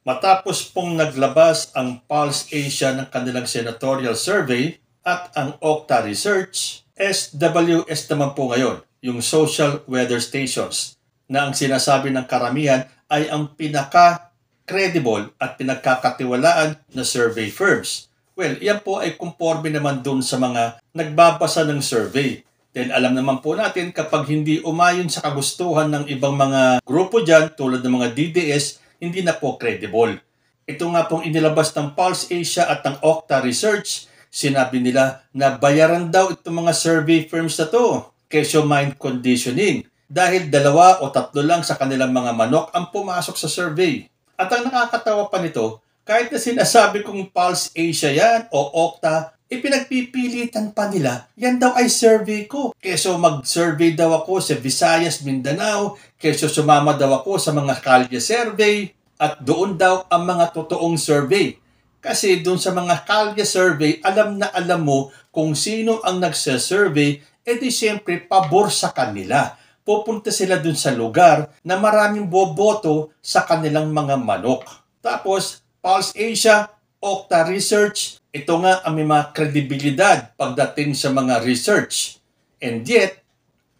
Matapos pong naglabas ang Pulse Asia ng kanilang senatorial survey at ang Okta Research, SWS naman po ngayon, yung social weather stations, na ang sinasabi ng karamihan ay ang pinaka-credible at pinagkakatiwalaan na survey firms. Well, yan po ay conforme naman dun sa mga nagbabasa ng survey. Dahil alam naman po natin kapag hindi umayon sa kagustuhan ng ibang mga grupo dyan, tulad ng mga DDS, hindi na po credible. Ito nga pong inilabas ng Pulse Asia at ng Okta Research, sinabi nila na bayaran daw itong mga survey firms na to, kesyo mind conditioning, dahil 2 o 3 lang sa kanilang mga manok ang pumasok sa survey. At ang nakakatawa pa nito, kahit na sinasabi kong Pulse Asia yan o Okta, ipinagpipilitan pa nila, yan daw ay survey ko. Keso mag-survey daw ako sa Visayas, Mindanao, keso sumama daw ako sa mga kalye survey, at doon daw ang mga totoong survey. Kasi doon sa mga kalye survey, alam na alam mo kung sino ang nagsasurvey, edi siyempre pabor sa kanila. Pupunta sila doon sa lugar na maraming boboto sa kanilang mga manok. Tapos, Pulse Asia, Okta Research, ito nga ang may mga kredibilidad pagdating sa mga research. And yet,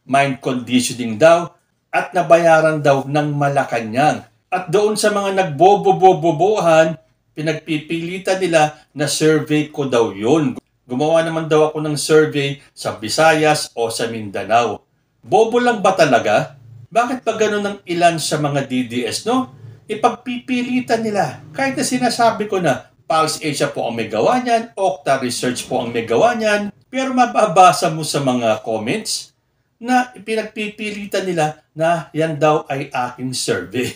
mind conditioning daw at nabayaran daw ng Malacanang. At doon sa mga nagbobobobobohan, pinagpipilitan nila na survey ko daw yun. Gumawa naman daw ako ng survey sa Visayas o sa Mindanao. Bobo lang ba talaga? Bakit pa ganun ang ilan sa mga DDS, no? Ipagpipilitan nila. Kahit na sinasabi ko na, Pulse Asia po ang may gawa niyan, Okta Research po ang may gawa niyan, pero mababasa mo sa mga comments na pinagpipilitan nila na yan daw ay aking survey.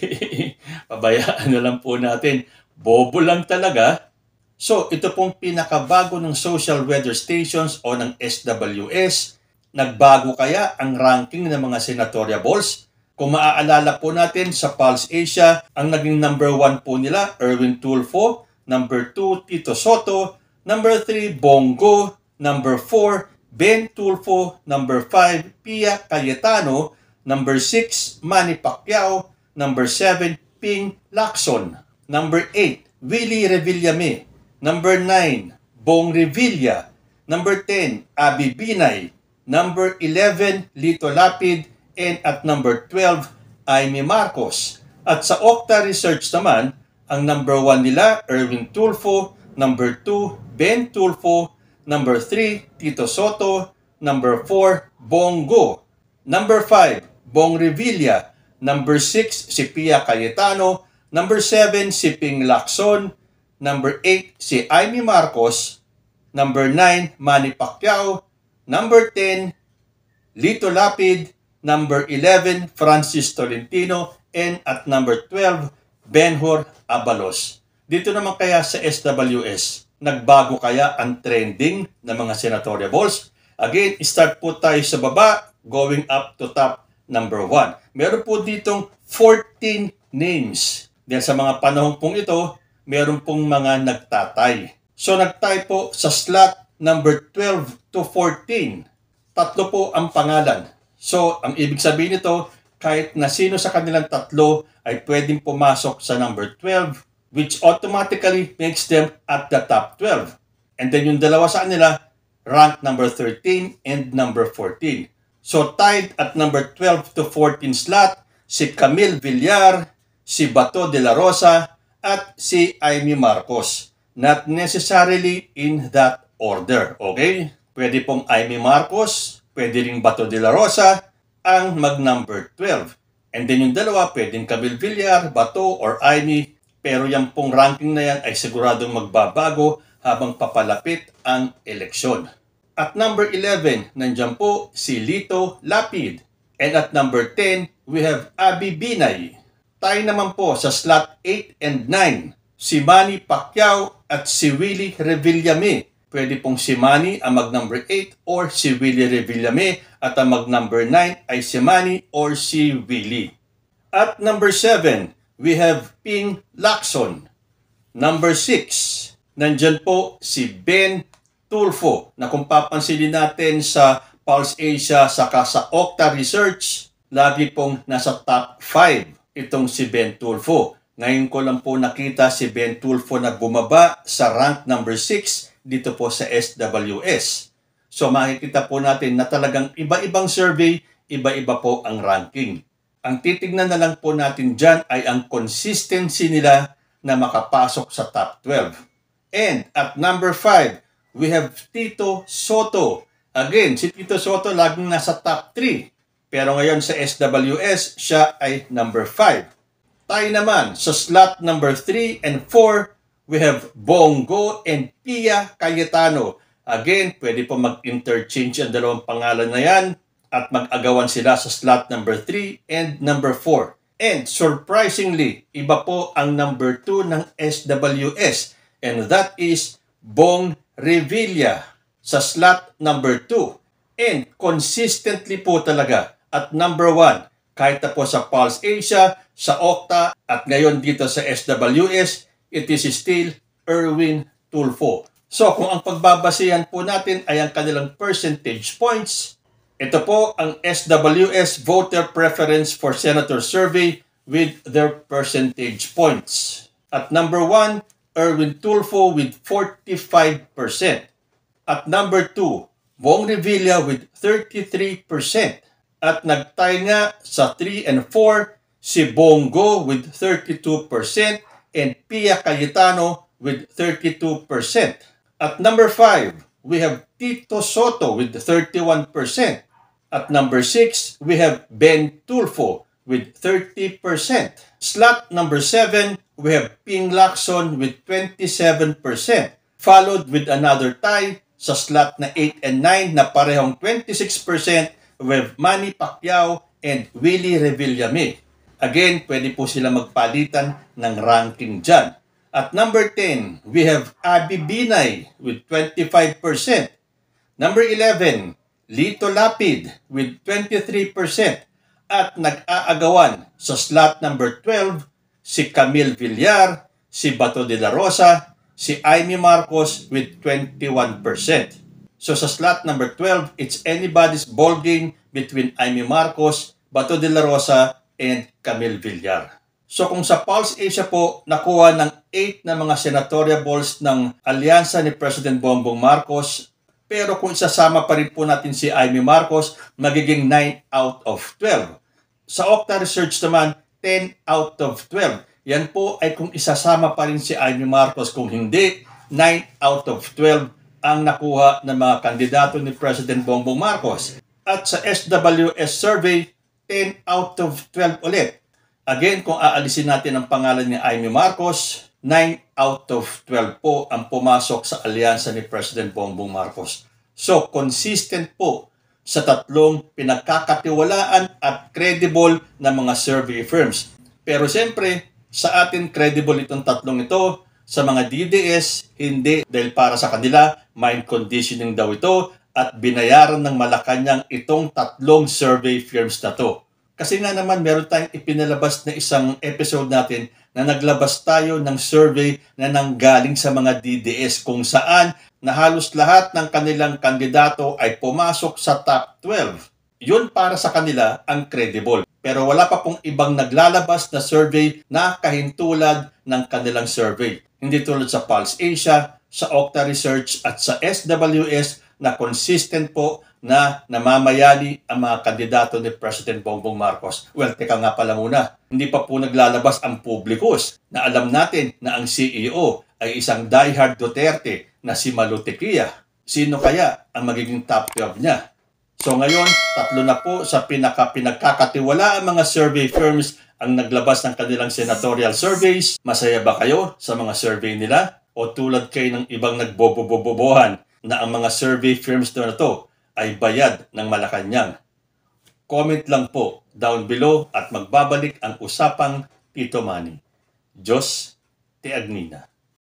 Pabayaan na lang po natin. Bobo lang talaga. So, ito pong pinakabago ng social weather stations o ng SWS. Nagbago kaya ang ranking ng mga senatoriables? Kung maaalala po natin sa Pulse Asia, ang naging number 1 po nila, Erwin Tulfo, number 2, Tito Soto, number 3, Bongo, number 4, Ben Tulfo, number 5, Pia Cayetano, number 6, Manny Pacquiao, number 7, Ping Lacson, number 8, Willie Revillame, number 9, Bong Revilla, number 10, Abby Binay, number 11, Lito Lapid, and at number 12, Amy Marcos. At sa Okta Research naman, ang number 1 nila, Erwin Tulfo, number 2, Ben Tulfo, number 3, Tito Soto, number 4, Bongo, number 5, Bong Revilla, number 6, si Pia Cayetano, number 7, si Ping Lacson, number 8, si Amy Marcos, number 9, Manny Pacquiao, number 10, Lito Lapid, number 11, Francis Tolentino, and at number 12, Benhur Abalos. Dito naman kaya sa SWS, nagbago kaya ang trending ng mga senatoriables? Again, start po tayo sa baba, going up to top number 1. Meron po ditong 14 names. Dahil sa mga panahon pong ito, meron pong mga nagtatay. So nagtay po sa slot number 12 to 14. Tatlo po ang pangalan. So ang ibig sabihin nito, kahit na sino sa kanilang tatlo ay pwedeng pumasok sa number 12, which automatically makes them at the top 12. And then yung dalawa sa kanila, rank number 13 and number 14. So tied at number 12 to 14 slot, si Camille Villar, si Bato de la Rosa, at si Amy Marcos. Not necessarily in that order, okay? Pwede pong Amy Marcos, pwede ring Bato de la Rosa, ang mag-number 12. And then yung dalawa, pwedeng Camille Villar, Bato, or Amy. Pero yung pong ranking na yan ay siguradong magbabago habang papalapit ang eleksyon. At number 11, nandiyan po si Lito Lapid. And at number 10, we have Abby Binay. Tayo naman po sa slot 8 and 9, si Manny Pacquiao at si Willie Revillame. Pwede pong si Manny ang mag-number 8 or si Willie Revillame at ang mag-number 9 ay si Manny or si Willie. At number 7, we have Ping Lacson. Number 6, nandyan po si Ben Tulfo na kung papansinin natin sa Pulse Asia saka sa Okta Research, lagi pong nasa top 5 itong si Ben Tulfo. Ngayon ko lang po nakita si Ben Tulfo na bumaba sa rank number 6 dito po sa SWS. So makikita po natin na talagang iba-ibang survey, iba-iba po ang ranking. Ang titignan na lang po natin dyan ay ang consistency nila na makapasok sa top 12. And at number 5, we have Tito Soto. Again, si Tito Soto laging nasa top 3. Pero ngayon sa SWS, siya ay number 5. Tayo naman sa slot number 3 and 4, we have Bongo and Pia Cayetano. Again, pwede po mag-interchange ang dalawang pangalan na yan at mag-agawan sila sa slot number 3 and number 4. And surprisingly, iba po ang number 2 ng SWS, and that is Bong Revilla sa slot number 2. And consistently po talaga at number 1, kahit na po sa Pulse Asia, sa Okta, at ngayon dito sa SWS, it is still Erwin Tulfo. So kung ang pagbabasihan po natin ay ang kanilang percentage points, ito po ang SWS Voter Preference for Senator Survey with their percentage points. At number 1, Erwin Tulfo with 45%. At number 2, Bong Revilla with 33%. At nagtay nga sa 3 and 4, si Bongo with 32% and Pia Cayetano with 32%. At number 5, we have Tito Soto with 31%. At number 6, we have Ben Tulfo with 30%. Slot number 7, we have Ping Lacson with 27%. Followed with another tie sa slot na 8 and 9 na parehong 26%, we have Manny Pacquiao and Willie Revillame. Again, pwede po sila magpalitan ng ranking dyan. At number 10, we have Abby Binay with 25%. Number 11, Lito Lapid with 23%. At nag-aagawan sa slot number 12, si Camille Villar, si Bato de la Rosa, si Amy Marcos with 21%. So sa slot number 12, it's anybody's ballgame between Amy Marcos, Bato de la Rosa, and Camille Villar. So kung sa Pulse Asia po, nakuha ng 8 na mga senatorial balls ng alyansa ni President Bongbong Marcos, pero kung isasama pa rin po natin si Amy Marcos, magiging 9 out of 12. Sa Okta Research naman, 10 out of 12. Yan po ay kung isasama pa rin si Amy Marcos. Kung hindi, 9 out of 12 ang nakuha ng mga kandidato ni President Bongbong Marcos. At sa SWS survey, 10 out of 12 ulit. Again, kung aalisin natin ang pangalan ni Amy Marcos, 9 out of 12 po ang pumasok sa alyansa ni President Bongbong Marcos. So, consistent po sa tatlong pinagkakatiwalaan at credible na mga survey firms. Pero siyempre, sa atin credible itong tatlong ito, sa mga DDS, hindi dahil para sa kanila, mind conditioning daw ito at binayaran ng Malacanang itong tatlong survey firms na to. Kasi nga naman meron tayong ipinalabas na isang episode natin na naglabas tayo ng survey na nanggaling sa mga DDS kung saan na halos lahat ng kanilang kandidato ay pumasok sa top 12. Yun para sa kanila ang credible. Pero wala pa pong ibang naglalabas na survey na kahintulad ng kanilang survey. Hindi tulad sa Pulse Asia, sa Okta Research at sa SWS na consistent po na namamayani ang mga kandidato ni President Bongbong Marcos. Well, teka nga pala muna, hindi pa po naglalabas ang publikus na alam natin na ang CEO ay isang diehard Duterte na si Malu Tequia. Sino kaya ang magiging top 12 niya? So ngayon, tatlo na po sa pinagkakatiwala ang mga survey firms ang naglabas ng kanilang senatorial surveys. Masaya ba kayo sa mga survey nila? O tulad kayo ng ibang nagbobobobobohan na ang mga survey firms na to ay bayad ng Malacanang? Comment lang po down below at magbabalik ang usapang Tito Manny. Diyos te Agnina.